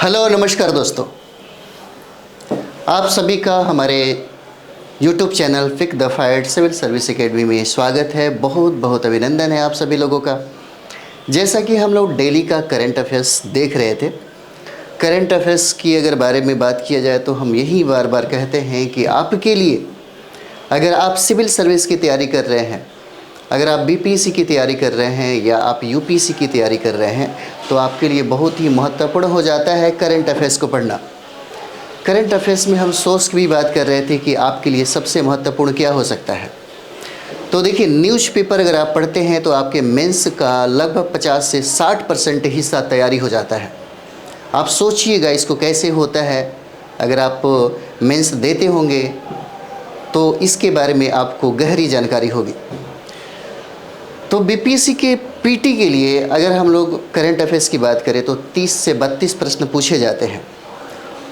Hello नमस्कार दोस्तों, आप सभी का हमारे YouTube चैनल फिक the fight civil service academy में स्वागत है। बहुत बहुत अभिनंदन है आप सभी लोगों का। जैसा कि हम लोग डेली का करंट अफेयर्स देख रहे थे, करंट अफेयर्स की अगर बारे में बात किया जाए तो हम यही बार बार कहते हैं कि आपके लिए अगर आप सिविल सर्विस की तैयारी कर रहे हैं, अगर आप बीपीएससी की तैयारी कर रहे हैं या आप यूपीएससी की तैयारी कर रहे हैं, तो आपके लिए बहुत ही महत्वपूर्ण हो जाता है करंट अफेयर्स को पढ़ना। करंट अफेयर्स में हम सोर्स की भी बात कर रहे थे कि आपके लिए सबसे महत्वपूर्ण क्या हो सकता है। तो देखिए, न्यूज़पेपर अगर आप पढ़ते हैं तो आपके मेंस का लगभग 50 से 60% हिस्सा तैयारी हो जाता है। आप सोचिएगा इसको कैसे होता है। अगर आप मेंस देते होंगे तो इसके बारे में आपको गहरी जानकारी होगी। तो बीपीएससी के पीटी के लिए अगर हम लोग करंट अफेयर्स की बात करें तो 30 से 32 प्रश्न पूछे जाते हैं।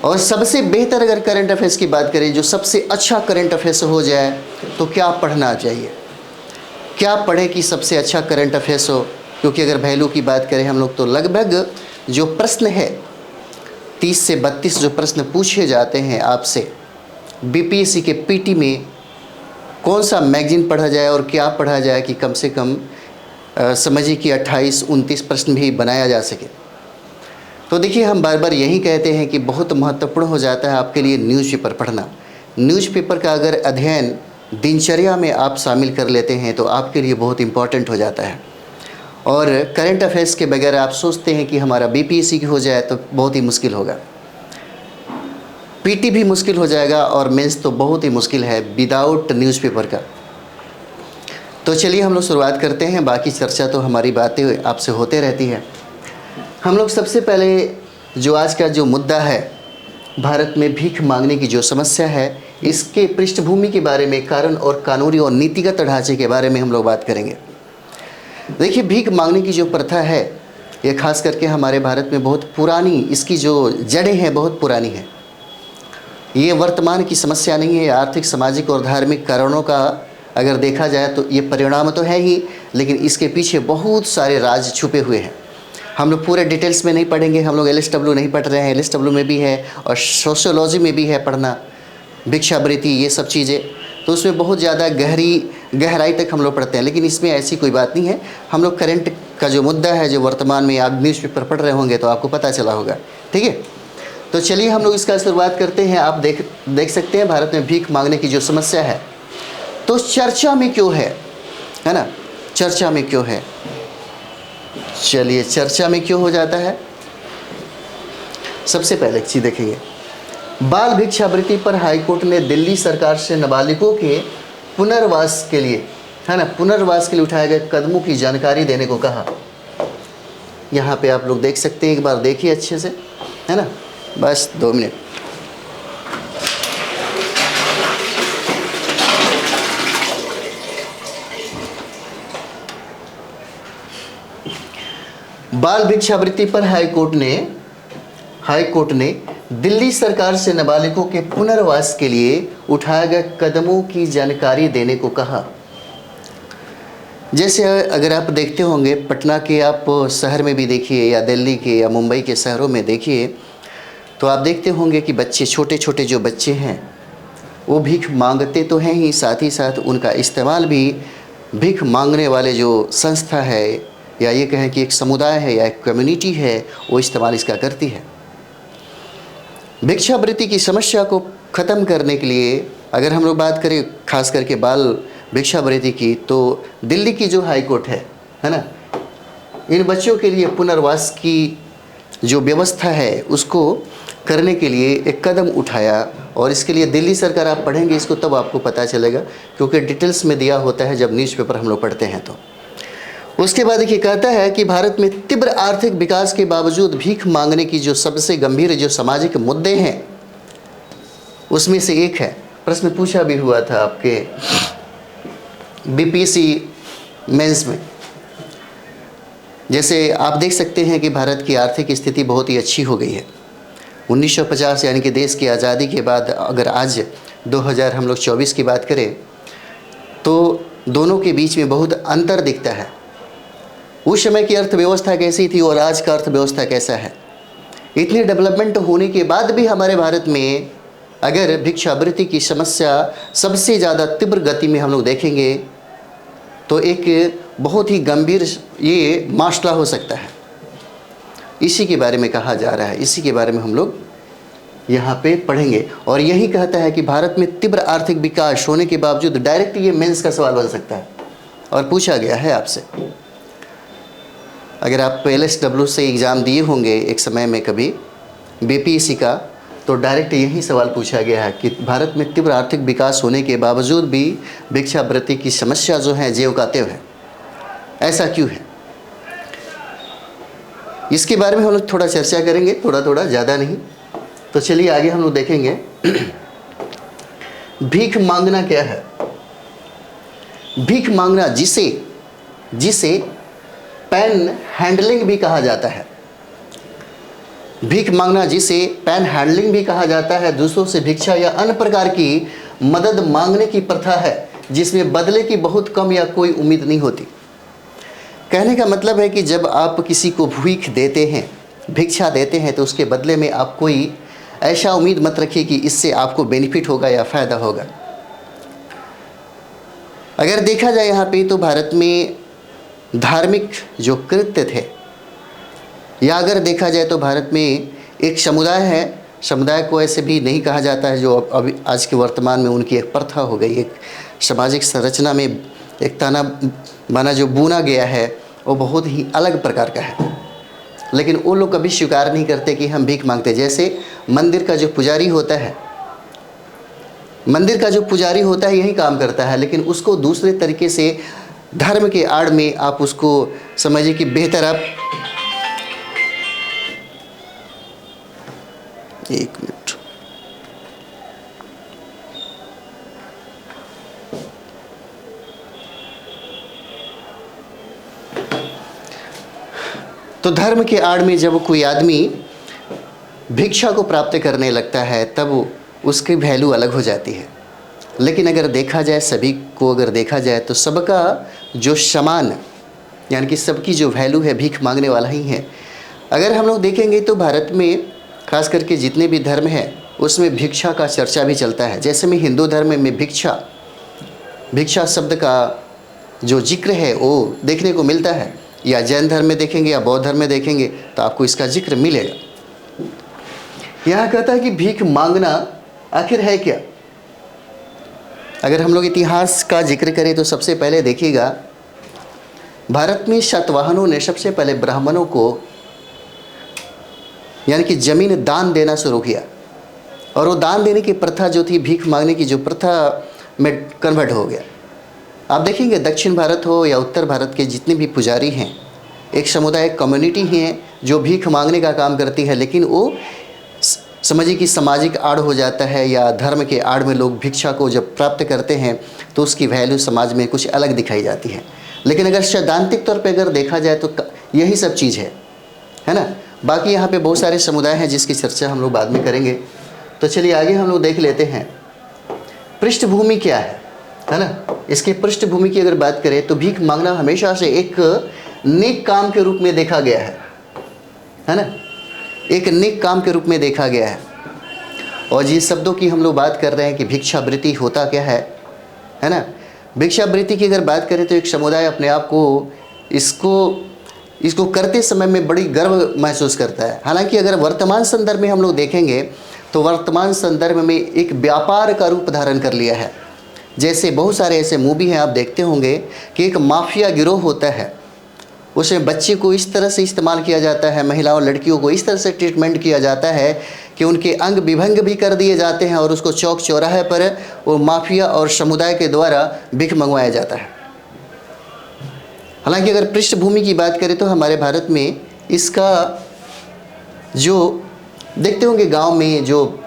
और सबसे बेहतर अगर करंट अफेयर्स की बात करें, जो सबसे अच्छा करंट अफेयर्स हो जाए, तो क्या पढ़ना चाहिए, क्या पढ़ें कि सबसे अच्छा करंट अफेयर्स हो। क्योंकि अगर वैल्यू की बात करें हम लोग तो लगभग जो प्रश्न है 30 से 32 जो प्रश्न पूछे जाते हैं आपसे बीपीएससी के पीटी में, कौन सा मैगजीन पढ़ा जाए और क्या पढ़ा जाए कि कम से कम समझिए कि 28-29 प्रश्न भी बनाया जा सके। तो देखिए, हम बार बार यही कहते हैं कि बहुत महत्वपूर्ण हो जाता है आपके लिए न्यूज़पेपर पढ़ना। न्यूज़पेपर का अगर अध्ययन दिनचर्या में आप शामिल कर लेते हैं तो आपके लिए बहुत इम्पॉर्टेंट हो जाता है। और करंट अफेयर्स के बगैर आप सोचते हैं कि हमारा बीपीएससी की हो जाए तो बहुत ही मुश्किल होगा, पीटी भी मुश्किल हो जाएगा और मेंस तो बहुत ही मुश्किल है विदाउट न्यूज़पेपर का। तो चलिए हम लोग शुरुआत करते हैं। बाकी चर्चा तो हमारी बातें आपसे होते रहती है। हम लोग सबसे पहले जो आज का जो मुद्दा है, भारत में भीख मांगने की जो समस्या है, इसके पृष्ठभूमि के बारे में, कारण और कानूनी और नीतिगत ढांचे के बारे में हम लोग बात करेंगे। देखिए, भीख मांगने की जो प्रथा है ये खास करके हमारे भारत में बहुत पुरानी, इसकी जो जड़ें हैं बहुत पुरानी हैं। ये वर्तमान की समस्या नहीं है। आर्थिक, सामाजिक और धार्मिक कारणों का अगर देखा जाए तो ये परिणाम तो है ही, लेकिन इसके पीछे बहुत सारे राज छुपे हुए हैं। हम लोग पूरे डिटेल्स में नहीं पढ़ेंगे। हम लोग एलएसडब्ल्यू नहीं पढ़ रहे हैं, एलएसडब्ल्यू में भी है और सोशियोलॉजी में भी है पढ़ना, भिक्षावृत्ति, ये सब चीज़ें। तो उसमें बहुत ज़्यादा गहराई तक हम लोग पढ़ते हैं, लेकिन इसमें ऐसी कोई बात नहीं है। हम लोग करंट का जो मुद्दा है, जो वर्तमान में आप न्यूज़पेपर पढ़ रहे होंगे तो आपको पता चला होगा, ठीक है। तो चलिए हम लोग इसका शुरुआत करते हैं। आप देख सकते हैं भारत में भीख मांगने की जो समस्या है तो चर्चा में क्यों है ना, चर्चा में क्यों है। चलिए, चर्चा में क्यों हो जाता है। सबसे पहले एक चीज़ देखेंगे, बाल भिक्षावृत्ति पर हाईकोर्ट ने दिल्ली सरकार से नाबालिगों के पुनर्वास के लिए, है ना, पुनर्वास के लिए उठाए गए कदमों की जानकारी देने को कहा। यहाँ पे आप लोग देख सकते हैं, एक बार देखिए अच्छे से, है ना, बस 2 मिनट। बाल भिक्षावृत्ति पर हाईकोर्ट ने दिल्ली सरकार से नाबालिगों के पुनर्वास के लिए उठाए गए कदमों की जानकारी देने को कहा। जैसे अगर आप देखते होंगे, पटना के आप शहर में भी देखिए या दिल्ली के या मुंबई के शहरों में देखिए, तो आप देखते होंगे कि बच्चे, छोटे छोटे जो बच्चे हैं वो भीख मांगते तो हैं ही, साथ ही साथ उनका इस्तेमाल भी भीख मांगने वाले जो संस्था है या ये कहें कि एक समुदाय है या एक कम्युनिटी है, वो इस्तेमाल इसका करती है। भिक्षावृत्ति की समस्या को ख़त्म करने के लिए अगर हम लोग बात करें खास करके बाल भिक्षावृत्ति की, तो दिल्ली की जो हाई कोर्ट है ना, इन बच्चों के लिए पुनर्वास की जो व्यवस्था है उसको करने के लिए एक कदम उठाया। और इसके लिए दिल्ली सरकार, आप पढ़ेंगे इसको तब आपको पता चलेगा, क्योंकि डिटेल्स में दिया होता है जब न्यूज़पेपर हम लोग पढ़ते हैं। तो उसके बाद देखिए, कहता है कि भारत में तीव्र आर्थिक विकास के बावजूद भीख मांगने की जो सबसे गंभीर जो सामाजिक मुद्दे हैं उसमें से एक है, प्रश्न पूछा भी हुआ था आपके बीपीएससी मेंस में। जैसे आप देख सकते हैं कि भारत की आर्थिक स्थिति बहुत ही अच्छी हो गई है। 1950 यानी कि देश की आज़ादी के बाद अगर आज 2024 की बात करें तो दोनों के बीच में बहुत अंतर दिखता है। उस समय की अर्थव्यवस्था कैसी थी और आज का अर्थव्यवस्था कैसा है। इतनी डेवलपमेंट होने के बाद भी हमारे भारत में अगर भिक्षावृत्ति की समस्या सबसे ज़्यादा तीव्र गति में हम लोग देखेंगे तो एक बहुत ही गंभीर ये मसला हो सकता है। इसी के बारे में कहा जा रहा है, इसी के बारे में हम लोग यहाँ पे पढ़ेंगे। और यही कहता है कि भारत में तीव्र आर्थिक विकास होने के बावजूद, डायरेक्ट ये मेंस का सवाल बन सकता है और पूछा गया है आपसे। अगर आप LSW से एग्ज़ाम दिए होंगे एक समय में कभी BPSC का, तो डायरेक्ट यही सवाल पूछा गया है कि भारत में तीव्र आर्थिक विकास होने के बावजूद भी भिक्षावृत्ति की समस्या जो है ज्यों का त्यों है, ऐसा क्यों है? इसके बारे में हम लोग थोड़ा चर्चा करेंगे, थोड़ा थोड़ा, ज़्यादा नहीं। तो चलिए आगे हम लोग देखेंगे भीख मांगना क्या है। भीख मांगना जिसे पैन हैंडलिंग भी कहा जाता है, भीख मांगना जिसे पैन हैंडलिंग भी कहा जाता है, दूसरों से भिक्षा या अन्य प्रकार की मदद मांगने की प्रथा है जिसमें बदले की बहुत कम या कोई उम्मीद नहीं होती। कहने का मतलब है कि जब आप किसी को भीख देते हैं, भिक्षा देते हैं, तो उसके बदले में आप कोई ऐसा उम्मीद मत रखिए कि इससे आपको बेनिफिट होगा या फ़ायदा होगा। अगर देखा जाए यहाँ पे, तो भारत में धार्मिक जो कृत्य थे, या अगर देखा जाए तो भारत में एक समुदाय है, समुदाय को ऐसे भी नहीं कहा जाता है, जो अभी आज के वर्तमान में उनकी एक प्रथा हो गई, एक सामाजिक संरचना में एक ताना बाना जो बुना गया है वो बहुत ही अलग प्रकार का है। लेकिन वो लोग कभी स्वीकार नहीं करते कि हम भीख मांगते। जैसे मंदिर का जो पुजारी होता है, मंदिर का जो पुजारी होता है यही काम करता है, लेकिन उसको दूसरे तरीके से धर्म के आड़ में आप उसको समझिए कि बेहतर आप, एक मिनट, तो धर्म के आड़ में जब कोई आदमी भिक्षा को प्राप्त करने लगता है तब उसकी वैल्यू अलग हो जाती है। लेकिन अगर देखा जाए, सभी को अगर देखा जाए, तो सबका जो समान, यानी कि सबकी जो वैल्यू है भीख मांगने वाला ही है। अगर हम लोग देखेंगे तो भारत में खास करके जितने भी धर्म हैं उसमें भिक्षा का चर्चा भी चलता है। जैसे में हिंदू धर्म में भिक्षा शब्द का जो जिक्र है वो देखने को मिलता है, या जैन धर्म में देखेंगे या बौद्ध धर्म में देखेंगे तो आपको इसका जिक्र मिलेगा। यहाँ कहता है कि भीख मांगना आखिर है क्या। अगर हम लोग इतिहास का जिक्र करें तो सबसे पहले देखिएगा, भारत में सातवाहनों ने सबसे पहले ब्राह्मणों को यानी कि ज़मीन दान देना शुरू किया, और वो दान देने की प्रथा जो थी, भीख मांगने की जो प्रथा में कन्वर्ट हो गया। आप देखेंगे दक्षिण भारत हो या उत्तर भारत के जितने भी पुजारी हैं, एक समुदाय, एक कम्युनिटी ही है जो भीख मांगने का काम करती है, लेकिन वो समझिए कि सामाजिक आड़ हो जाता है, या धर्म के आड़ में लोग भिक्षा को जब प्राप्त करते हैं तो उसकी वैल्यू समाज में कुछ अलग दिखाई जाती है। लेकिन अगर सैद्धांतिक तौर पे अगर देखा जाए तो यही सब चीज़ है ना। बाकी यहाँ पे बहुत सारे समुदाय हैं जिसकी चर्चा हम लोग बाद में करेंगे। तो चलिए आगे हम लोग देख लेते हैं पृष्ठभूमि क्या है ना। इसकी पृष्ठभूमि की अगर बात करें तो भीख मांगना हमेशा से एक नेक काम के रूप में देखा गया है ना, एक नेक काम के रूप में देखा गया है। और जिस शब्दों की हम लोग बात कर रहे हैं कि भिक्षावृत्ति होता क्या है ना। भिक्षावृत्ति की अगर बात करें तो एक समुदाय अपने आप को इसको करते समय में बड़ी गर्व महसूस करता है। हालांकि अगर वर्तमान संदर्भ में हम लोग देखेंगे तो वर्तमान संदर्भ में एक व्यापार का रूप धारण कर लिया है। जैसे बहुत सारे ऐसे मूवी हैं, आप देखते होंगे कि एक माफिया गिरोह होता है, उसमें बच्चे को इस तरह से इस्तेमाल किया जाता है, महिलाओं लड़कियों को इस तरह से ट्रीटमेंट किया जाता है कि उनके अंग विभंग भी कर दिए जाते हैं, और उसको चौक चौराहे पर वो माफिया और समुदाय के द्वारा भीख मंगवाया जाता है। हालांकि अगर पृष्ठभूमि की बात करें तो हमारे भारत में इसका जो देखते होंगे, गांव में जो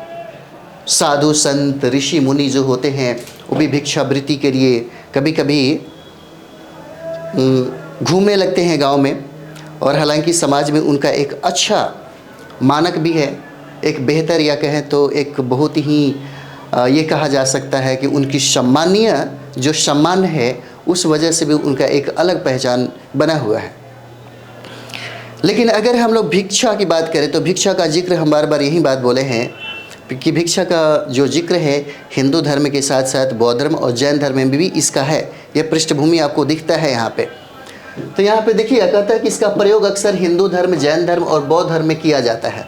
साधु संत ऋषि मुनि जो होते हैं वो भी भिक्षावृत्ति के लिए कभी कभी घूमने लगते हैं गांव में। और हालांकि समाज में उनका एक अच्छा मानक भी है, एक बेहतर या कहें तो एक बहुत ही ये कहा जा सकता है कि उनकी सम्मानीय जो सम्मान है उस वजह से भी उनका एक अलग पहचान बना हुआ है। लेकिन अगर हम लोग भिक्षा की बात करें तो भिक्षा का जिक्र हम बार बार यही बात बोले हैं कि भिक्षा का जो जिक्र है हिंदू धर्म के साथ साथ बौद्ध धर्म और जैन धर्म में भी इसका है। यह पृष्ठभूमि आपको दिखता है यहाँ पे। तो यहाँ पे देखिए कहता है कि इसका प्रयोग अक्सर हिंदू धर्म, जैन धर्म और बौद्ध धर्म में किया जाता है,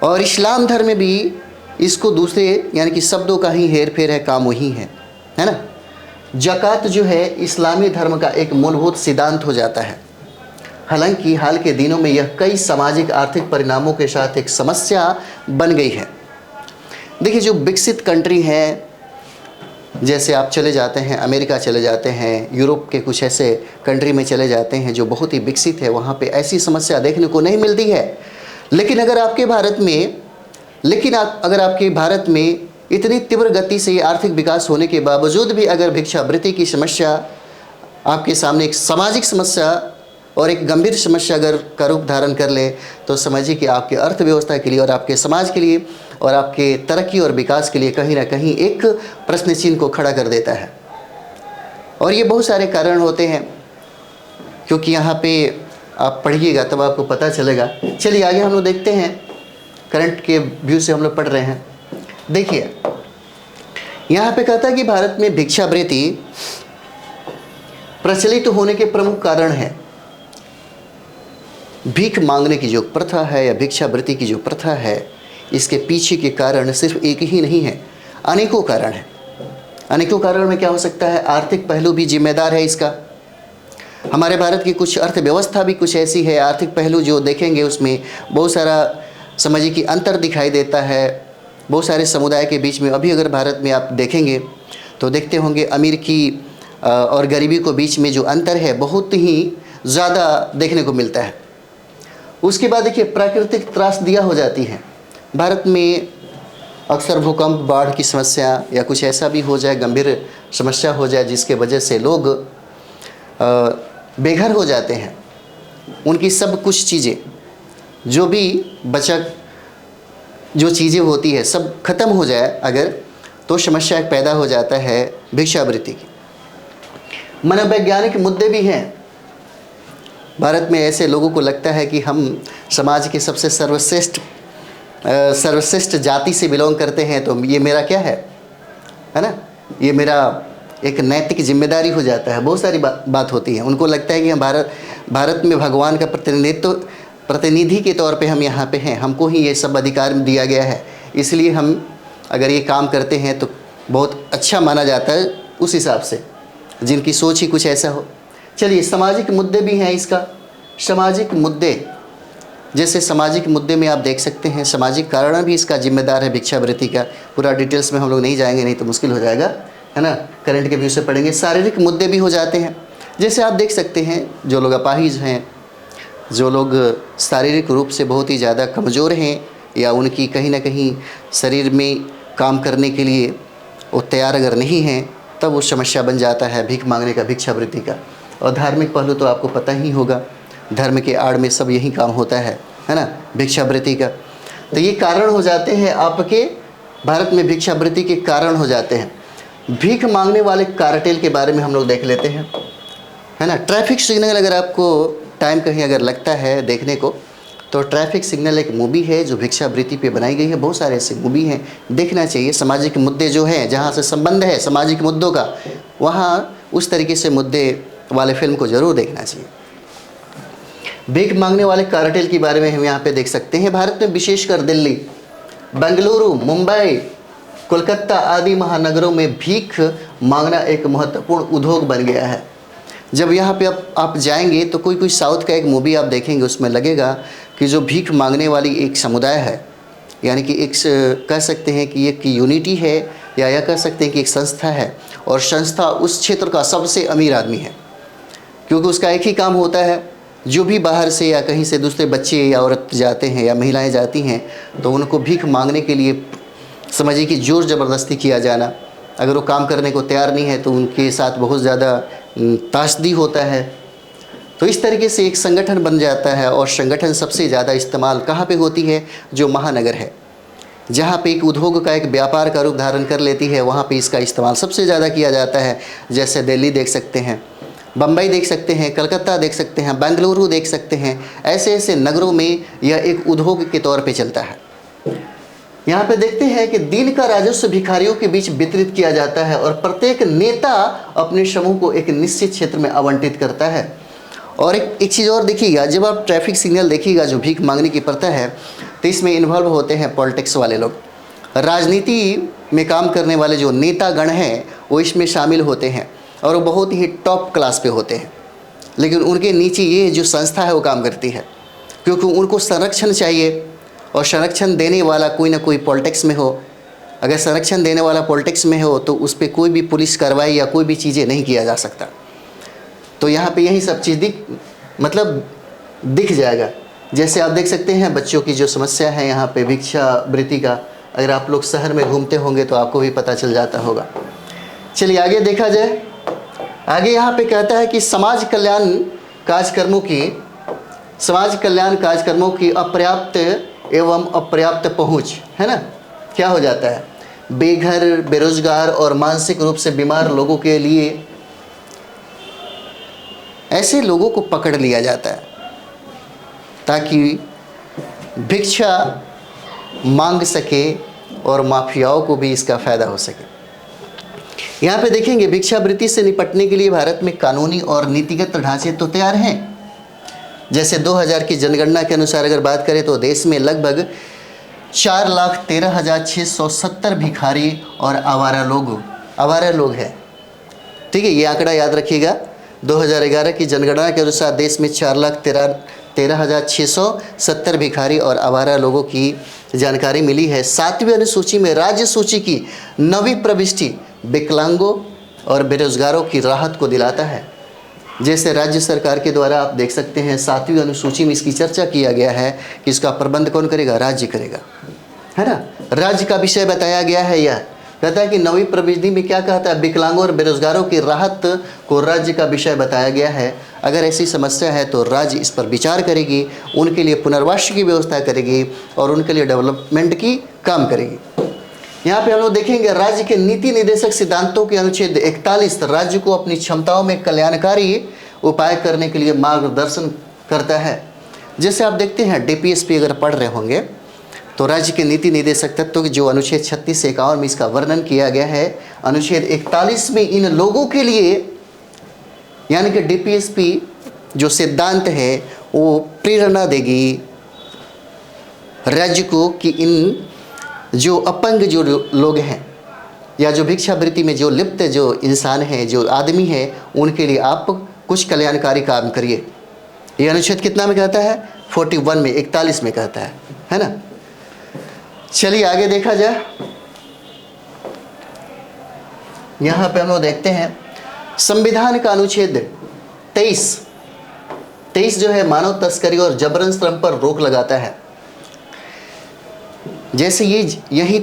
और इस्लाम धर्म में भी इसको दूसरे यानी कि शब्दों का ही हेर फेर है, काम वही है ना। ज़कात जो है इस्लामी धर्म का एक मूलभूत सिद्धांत हो जाता है। हालांकि हाल के दिनों में यह कई सामाजिक आर्थिक परिणामों के साथ एक समस्या बन गई है। देखिए जो विकसित कंट्री हैं, जैसे आप चले जाते हैं अमेरिका चले जाते हैं, यूरोप के कुछ ऐसे कंट्री में चले जाते हैं जो बहुत ही विकसित है, वहाँ पे ऐसी समस्या देखने को नहीं मिलती है। लेकिन अगर आपके भारत में इतनी तीव्र गति से आर्थिक विकास होने के बावजूद भी अगर भिक्षावृत्ति की समस्या आपके सामने एक सामाजिक समस्या और एक गंभीर समस्या अगर का रूप धारण कर ले, तो समझिए कि आपकी अर्थव्यवस्था के लिए और आपके समाज के लिए और आपके तरक्की और विकास के लिए कहीं ना कहीं एक प्रश्न चिन्ह को खड़ा कर देता है। और ये बहुत सारे कारण होते हैं, क्योंकि यहाँ पे आप पढ़िएगा तब आपको पता चलेगा। चलिए आगे हम लोग देखते हैं, करंट के व्यू से हम लोग पढ़ रहे हैं। देखिए यहाँ पे कहता है कि भारत में भिक्षावृत्ति प्रचलित होने के प्रमुख कारण है। भीख मांगने की जो प्रथा है या भिक्षावृत्ति की जो प्रथा है, इसके पीछे के कारण सिर्फ एक ही नहीं है, अनेकों कारण हैं। अनेकों कारण में क्या हो सकता है, आर्थिक पहलू भी जिम्मेदार है इसका। हमारे भारत की कुछ अर्थव्यवस्था भी कुछ ऐसी है, आर्थिक पहलू जो देखेंगे उसमें बहुत सारा समझिए कि अंतर दिखाई देता है बहुत सारे समुदाय के बीच में। अभी अगर भारत में आप देखेंगे तो देखते होंगे अमीर की और गरीबी को बीच में जो अंतर है बहुत ही ज़्यादा देखने को मिलता है। उसके बाद देखिए प्राकृतिक त्रासदियाँ हो जाती हैं। भारत में अक्सर भूकंप, बाढ़ की समस्या या कुछ ऐसा भी हो जाए, गंभीर समस्या हो जाए जिसके वजह से लोग बेघर हो जाते हैं। उनकी सब कुछ चीज़ें जो भी बचत जो चीज़ें होती है सब खत्म हो जाए अगर, तो समस्या पैदा हो जाता है भिक्षावृत्ति की। मनोवैज्ञानिक मुद्दे भी हैं। भारत में ऐसे लोगों को लगता है कि हम समाज के सबसे सर्वश्रेष्ठ जाति से बिलोंग करते हैं, तो ये मेरा क्या है ना, ये मेरा एक नैतिक जिम्मेदारी हो जाता है। बहुत सारी बात होती है। उनको लगता है कि हम भारत में भगवान का प्रतिनिधि के तौर पे हम यहाँ पे हैं, हमको ही ये सब अधिकार दिया गया है, इसलिए हम अगर ये काम करते हैं तो बहुत अच्छा माना जाता है उस हिसाब से, जिनकी सोच ही कुछ ऐसा हो। चलिए सामाजिक मुद्दे भी हैं इसका। सामाजिक मुद्दे, जैसे सामाजिक मुद्दे में आप देख सकते हैं सामाजिक कारण भी इसका जिम्मेदार है भिक्षावृत्ति का। पूरा डिटेल्स में हम लोग नहीं जाएंगे, नहीं तो मुश्किल हो जाएगा, है ना। करंट के व्यू से पढ़ेंगे। शारीरिक मुद्दे भी हो जाते हैं, जैसे आप देख सकते हैं जो लोग अपाहिज हैं, जो लोग शारीरिक रूप से बहुत ही ज़्यादा कमज़ोर हैं या उनकी कहीं ना कहीं शरीर में काम करने के लिए वो तैयार अगर नहीं हैं, तब वो समस्या बन जाता है भीख मांगने का, भिक्षावृत्ति का। और धार्मिक पहलू तो आपको पता ही होगा, धर्म के आड़ में सब यही काम होता है ना, भिक्षावृत्ति का। तो ये कारण हो जाते हैं आपके भारत में भिक्षावृत्ति के कारण हो जाते हैं। भीख मांगने वाले कार्टेल के बारे में हम लोग देख लेते हैं, है ना। ट्रैफिक सिग्नल, अगर आपको टाइम कहीं अगर लगता है देखने को, तो ट्रैफिक सिग्नल एक मूवी है जो भिक्षावृत्ति पे बनाई गई है। बहुत सारे ऐसे मूवी हैं, देखना चाहिए। सामाजिक मुद्दे जो हैं, जहाँ से संबंध है सामाजिक मुद्दों का, वहाँ उस तरीके से मुद्दे वाले फिल्म को ज़रूर देखना चाहिए। भीख मांगने वाले कार्टेल के बारे में हम यहाँ पे देख सकते हैं। भारत में विशेषकर दिल्ली, बेंगलुरु, मुंबई, कोलकाता आदि महानगरों में भीख मांगना एक महत्वपूर्ण उद्योग बन गया है। जब यहाँ पे आप जाएंगे तो कोई साउथ का एक मूवी आप देखेंगे, उसमें लगेगा कि जो भीख मांगने वाली एक समुदाय है, यानी कि एक कह सकते हैं कि एक यूनिटी है, या यह कह सकते हैं कि एक संस्था है, और संस्था उस क्षेत्र का सबसे अमीर आदमी है, क्योंकि उसका एक ही काम होता है, जो भी बाहर से या कहीं से दूसरे बच्चे या औरत जाते हैं या महिलाएं जाती हैं, तो उनको भीख मांगने के लिए समझिए कि ज़ोर ज़बरदस्ती किया जाना। अगर वो काम करने को तैयार नहीं है तो उनके साथ बहुत ज़्यादा ताशदी होता है। तो इस तरीके से एक संगठन बन जाता है, और संगठन सबसे ज़्यादा इस्तेमाल कहाँ पे होती है, जो महानगर है, जहाँ पे एक उद्योग का एक व्यापार का रूप धारण कर लेती है, वहाँ पे इसका इस्तेमाल सबसे ज़्यादा किया जाता है। जैसे दिल्ली देख सकते हैं, बम्बई देख सकते हैं, कलकत्ता देख सकते हैं, बेंगलुरु देख सकते हैं। ऐसे ऐसे नगरों में यह एक उद्योग के तौर पे चलता है। यहाँ पे देखते हैं कि दिन का राजस्व भिखारियों के बीच वितरित किया जाता है और प्रत्येक नेता अपने समूह को एक निश्चित क्षेत्र में आवंटित करता है। और एक चीज़ और देखिएगा, जब आप ट्रैफिक सिग्नल देखिएगा जो भीख मांगने की प्रथा है, तो इसमें इन्वॉल्व होते हैं पॉलिटिक्स वाले लोग। राजनीति में काम करने वाले जो नेतागण हैं वो इसमें शामिल होते हैं और वो बहुत ही टॉप क्लास पे होते हैं। लेकिन उनके नीचे ये जो संस्था है वो काम करती है, क्योंकि उनको संरक्षण चाहिए और संरक्षण देने वाला कोई ना कोई पॉलिटिक्स में हो। अगर संरक्षण देने वाला पॉलिटिक्स में हो तो उस पर कोई भी पुलिस कार्रवाई या कोई भी चीज़ें नहीं किया जा सकता। तो यहाँ पे यही सब चीज़ दिख जाएगा। जैसे आप देख सकते हैं बच्चों की जो समस्या है यहाँ पे भिक्षावृत्ति का, अगर आप लोग शहर में घूमते होंगे तो आपको भी पता चल जाता होगा। चलिए आगे देखा जाए। आगे यहाँ पे कहता है कि समाज कल्याण कार्यक्रमों की अपर्याप्त एवं अपर्याप्त पहुँच है ना, क्या हो जाता है, बेघर, बेरोजगार और मानसिक रूप से बीमार लोगों के लिए ऐसे लोगों को पकड़ लिया जाता है ताकि भिक्षा मांग सके और माफियाओं को भी इसका फ़ायदा हो सके। यहाँ पे देखेंगे भिक्षावृत्ति से निपटने के लिए भारत में कानूनी और नीतिगत ढांचे तो तैयार हैं। जैसे 2000 की जनगणना के अनुसार अगर बात करें तो देश में लगभग 4,13,670 भिखारी और आवारा लोग हैं। ठीक है, ये आंकड़ा याद रखिएगा। 2011 की जनगणना के अनुसार देश में 4,13,670 भिखारी और आवारा लोगों की जानकारी मिली है। 7वीं अनुसूची में राज्य सूची की 9वीं प्रविष्टि विकलांगों और बेरोजगारों की राहत को दिलाता है। जैसे राज्य सरकार के द्वारा आप देख सकते हैं 7वीं अनुसूची में इसकी चर्चा किया गया है कि इसका प्रबंध कौन करेगा, राज्य करेगा, है ना। राज्य का विषय बताया गया है। यह कहता है कि 9वीं प्रविष्टि में क्या कहता है, विकलांगों और बेरोजगारों की राहत को राज्य का विषय बताया गया है। अगर ऐसी समस्या है तो राज्य इस पर विचार करेगी, उनके लिए पुनर्वास की व्यवस्था करेगी और उनके लिए डेवलपमेंट की काम करेगी। यहाँ पे हम लोग देखेंगे राज्य के नीति निर्देशक सिद्धांतों के अनुच्छेद 41 राज्य को अपनी क्षमताओं में कल्याणकारी उपाय करने के लिए मार्गदर्शन करता है। जैसे आप देखते हैं डीपीएसपी अगर पढ़ रहे होंगे तो राज्य के नीति निर्देशक तत्व के जो अनुच्छेद 36 से 51 में इसका वर्णन किया गया है, अनुच्छेद 41 में इन लोगों के लिए यानी कि डीपीएसपी जो सिद्धांत है वो प्रेरणा देगी राज्य को कि इन जो अपंग जो लोग हैं या जो भिक्षावृत्ति में जो लिप्त जो इंसान हैं, जो आदमी है, उनके लिए आप कुछ कल्याणकारी काम करिए। ये अनुच्छेद कितना में कहता है, 41 में, 41 में कहता है ना। चलिए आगे देखा जाए। यहाँ पे हम लोग देखते हैं संविधान का अनुच्छेद 23 जो है मानव तस्करी और जबरन श्रम पर रोक लगाता है। जैसे यही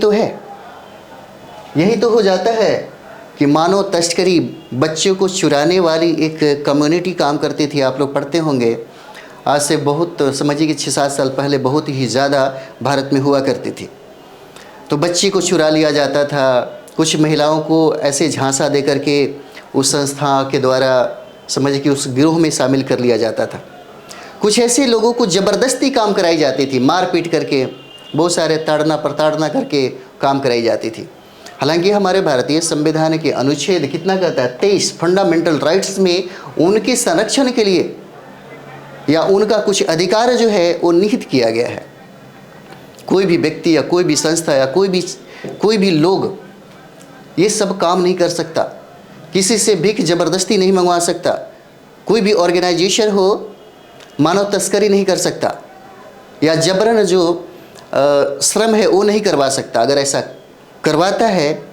तो हो जाता है कि मानव तस्करी, बच्चों को चुराने वाली एक कम्युनिटी काम करती थी। आप लोग पढ़ते होंगे, आज से बहुत समझिए कि 6-7 साल पहले बहुत ही ज़्यादा भारत में हुआ करती थी। तो बच्ची को चुरा लिया जाता था, कुछ महिलाओं को ऐसे झांसा दे करके उस संस्था के द्वारा समझिए कि उस गिरोह में शामिल कर लिया जाता था। कुछ ऐसे लोगों को ज़बरदस्ती काम कराई जाती थी, मार पीट करके, बहुत सारे ताड़ना प्रताड़ना करके काम कराई जाती थी। हालांकि हमारे भारतीय संविधान के अनुच्छेद कितना कहता है, 23 फंडामेंटल राइट्स में उनके संरक्षण के लिए या उनका कुछ अधिकार जो है वो निहित किया गया है। कोई भी व्यक्ति या कोई भी संस्था या कोई भी लोग ये सब काम नहीं कर सकता, किसी से भीख जबरदस्ती नहीं मंगवा सकता, कोई भी ऑर्गेनाइजेशन हो मानव तस्करी नहीं कर सकता या जबरन जो श्रम है वो नहीं करवा सकता। अगर ऐसा करवाता है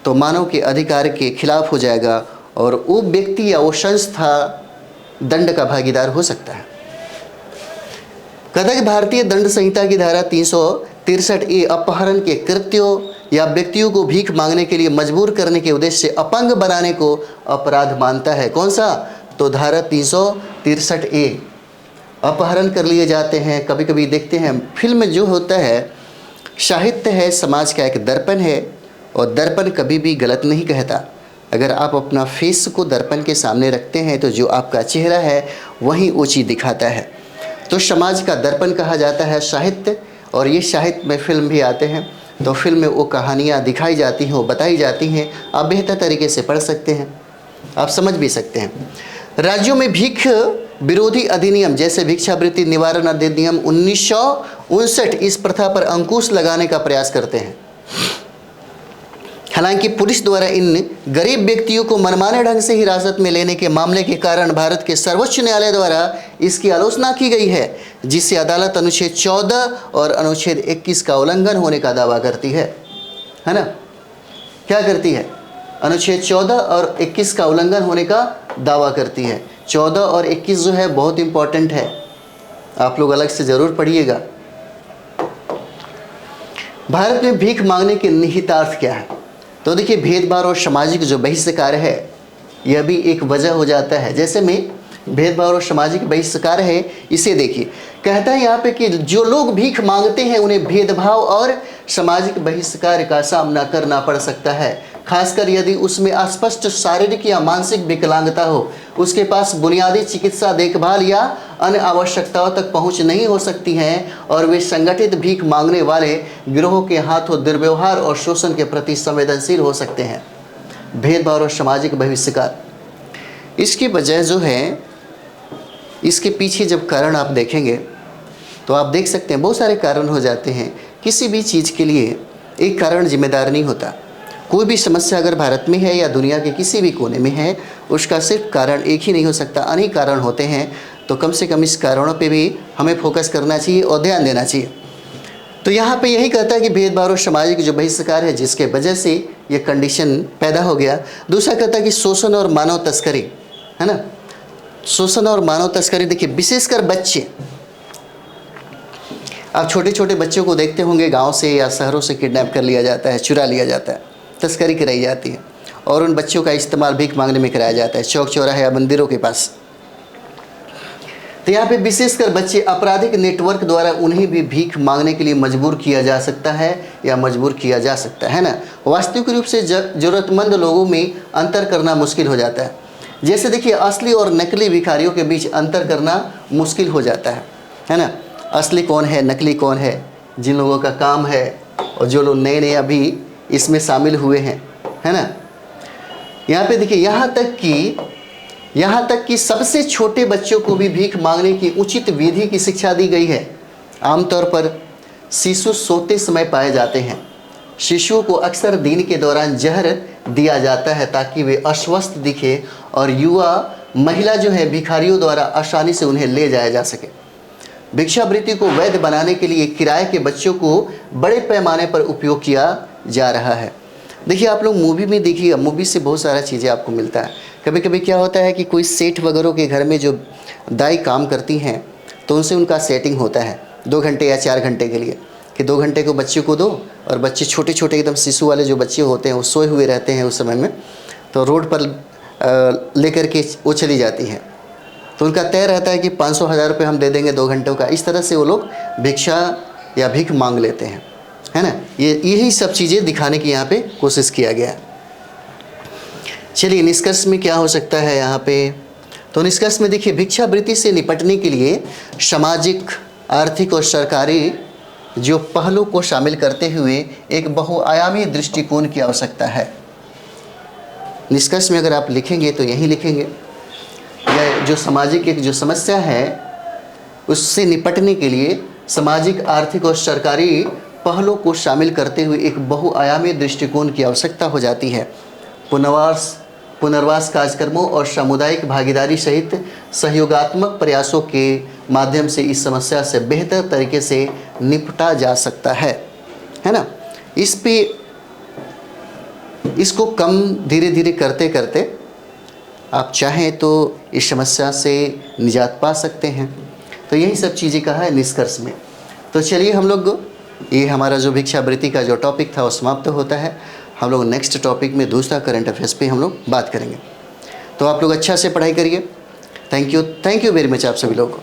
तो मानव के अधिकार के खिलाफ हो जाएगा और वो व्यक्ति या वो संस्था दंड का भागीदार हो सकता है। कहता है कि भारतीय दंड संहिता की धारा 363A अपहरण के कृत्यों या व्यक्तियों को भीख मांगने के लिए मजबूर करने के उद्देश्य से अपंग बनाने को अपराध मानता है। कौन सा, तो धारा 363A। अपहरण कर लिए जाते हैं। कभी कभी देखते हैं फिल्म जो होता है, साहित्य है, समाज का एक दर्पण है और दर्पण कभी भी गलत नहीं कहता। अगर आप अपना फेस को दर्पण के सामने रखते हैं तो जो आपका चेहरा है वही ऊंची दिखाता है। तो समाज का दर्पण कहा जाता है साहित्य, और ये साहित्य में फिल्म भी आते हैं, तो फिल्म में वो कहानियाँ दिखाई जाती हैं, वो बताई जाती हैं, आप बेहतर तरीके से पढ़ सकते हैं, आप समझ भी सकते हैं। राज्यों में भीख विरोधी अधिनियम जैसे भिक्षावृत्ति निवारण अधिनियम 1959 इस प्रथा पर अंकुश लगाने का प्रयास करते हैं। हालांकि पुलिस द्वारा इन गरीब व्यक्तियों को मनमाने ढंग से हिरासत में लेने के मामले के कारण भारत के सर्वोच्च न्यायालय द्वारा इसकी आलोचना की गई है, जिससे अदालत अनुच्छेद 14 और अनुच्छेद 21 का उल्लंघन होने का दावा करती है ना? क्या करती है? अनुच्छेद 14 और 21 का उल्लंघन होने का दावा करती है। 14 और 21 जो है बहुत इंपॉर्टेंट है, आप लोग अलग से ज़रूर पढ़िएगा। भारत में भीख मांगने के निहितार्थ क्या है? तो देखिए, भेदभाव और सामाजिक जो बहिष्कार है यह भी एक वजह हो जाता है। जैसे में भेदभाव और सामाजिक बहिष्कार है, इसे देखिए, कहता है यहाँ पे कि जो लोग भीख मांगते हैं उन्हें भेदभाव और सामाजिक बहिष्कार का सामना करना पड़ सकता है, खासकर यदि उसमें अस्पष्ट शारीरिक या मानसिक विकलांगता हो, उसके पास बुनियादी चिकित्सा देखभाल या अन्य आवश्यकताओं तक पहुंच नहीं हो सकती है, और वे संगठित भीख मांगने वाले गिरोहों के हाथों दुर्व्यवहार और शोषण के प्रति संवेदनशील हो सकते हैं। भेदभाव और सामाजिक बहिष्कार, इसकी वजह जो है, इसके पीछे जब कारण आप देखेंगे तो आप देख सकते हैं बहुत सारे कारण हो जाते हैं। किसी भी चीज़ के लिए एक कारण जिम्मेदार नहीं होता। कोई भी समस्या अगर भारत में है या दुनिया के किसी भी कोने में है, उसका सिर्फ कारण एक ही नहीं हो सकता, अनेक कारण होते हैं। तो कम से कम इस कारणों पे भी हमें फोकस करना चाहिए और ध्यान देना चाहिए। तो यहाँ पे यही कहता है कि भेदभाव और सामाजिक जो बहिष्कार है जिसके वजह से ये कंडीशन पैदा हो गया। दूसरा कहता है कि शोषण और मानव तस्करी, है ना? शोषण और मानव तस्करी, देखिए विशेषकर बच्चे, आप छोटे छोटे बच्चों को देखते होंगे, गांव से या शहरों से किडनैप कर लिया जाता है, चुरा लिया जाता है, तस्करी कराई जाती है, और उन बच्चों का इस्तेमाल भीख मांगने में कराया जाता है चौक चौराहे या मंदिरों के पास। तो यहाँ पे विशेषकर बच्चे, आपराधिक नेटवर्क द्वारा उन्हें भी भीख मांगने के लिए मजबूर किया जा सकता है या मजबूर किया जा सकता है ना। वास्तविक रूप से ज़रूरतमंद लोगों में अंतर करना मुश्किल हो जाता है। जैसे देखिए, असली और नकली भिखारियों के बीच अंतर करना मुश्किल हो जाता है ना। असली कौन है, नकली कौन है, जिन लोगों का काम है और जो लोग नए नए अभी इसमें शामिल हुए हैं, है ना। यहाँ पे देखिए, यहाँ तक कि सबसे छोटे बच्चों को भी भीख मांगने की उचित विधि की शिक्षा दी गई है। आमतौर पर शिशु सोते समय पाए जाते हैं। शिशुओं को अक्सर दिन के दौरान जहर दिया जाता है ताकि वे अस्वस्थ दिखे और युवा महिला जो है भिखारियों द्वारा आसानी से उन्हें ले जाया जा सके। भिक्षावृत्ति को वैध बनाने के लिए किराए के बच्चों को बड़े पैमाने पर उपयोग किया जा रहा है। देखिए, आप लोग मूवी में देखिएगा, मूवी से बहुत सारा चीज़ें आपको मिलता है। कभी कभी क्या होता है कि कोई सेठ वगैरह के घर में जो दाई काम करती हैं तो उनसे उनका सेटिंग होता है 2 घंटे या 4 घंटे के लिए, कि 2 घंटे को बच्चे को दो, और बच्चे छोटे छोटे एकदम शिशु वाले जो बच्चे होते हैं वो सोए हुए रहते हैं उस समय में, तो रोड पर लेकर के वो चली जाती हैं। तो उनका तय रहता है कि 500-1000 रुपये हम दे देंगे 2 घंटों का। इस तरह से वो लोग भिक्षा या भीख मांग लेते हैं, है ना। यही सब चीज़ें दिखाने की यहाँ पे कोशिश किया गया है। चलिए, निष्कर्ष में क्या हो सकता है यहाँ पे? तो निष्कर्ष में देखिए, भिक्षावृत्ति से निपटने के लिए सामाजिक, आर्थिक और सरकारी जो पहलू को शामिल करते हुए एक बहुआयामी दृष्टिकोण की आवश्यकता है। निष्कर्ष में अगर आप लिखेंगे तो यही लिखेंगे, यह जो सामाजिक एक जो समस्या है उससे निपटने के लिए सामाजिक, आर्थिक और सरकारी पहलों को शामिल करते हुए एक बहुआयामी दृष्टिकोण की आवश्यकता हो जाती है। पुनर्वास कार्यक्रमों और सामुदायिक भागीदारी सहित सहयोगात्मक प्रयासों के माध्यम से इस समस्या से बेहतर तरीके से निपटा जा सकता है ना। इसको कम धीरे धीरे करते करते आप चाहें तो इस समस्या से निजात पा सकते हैं। तो यही सब चीज़ें कहा है निष्कर्ष में। तो चलिए, हम लोग ये हमारा जो भिक्षावृत्ति का जो टॉपिक था वो समाप्त होता है। हम लोग नेक्स्ट टॉपिक में दूसरा करंट अफेयर्स पे हम लोग बात करेंगे। तो आप लोग अच्छा से पढ़ाई करिए। थैंक यू वेरी मच आप सभी लोगों को।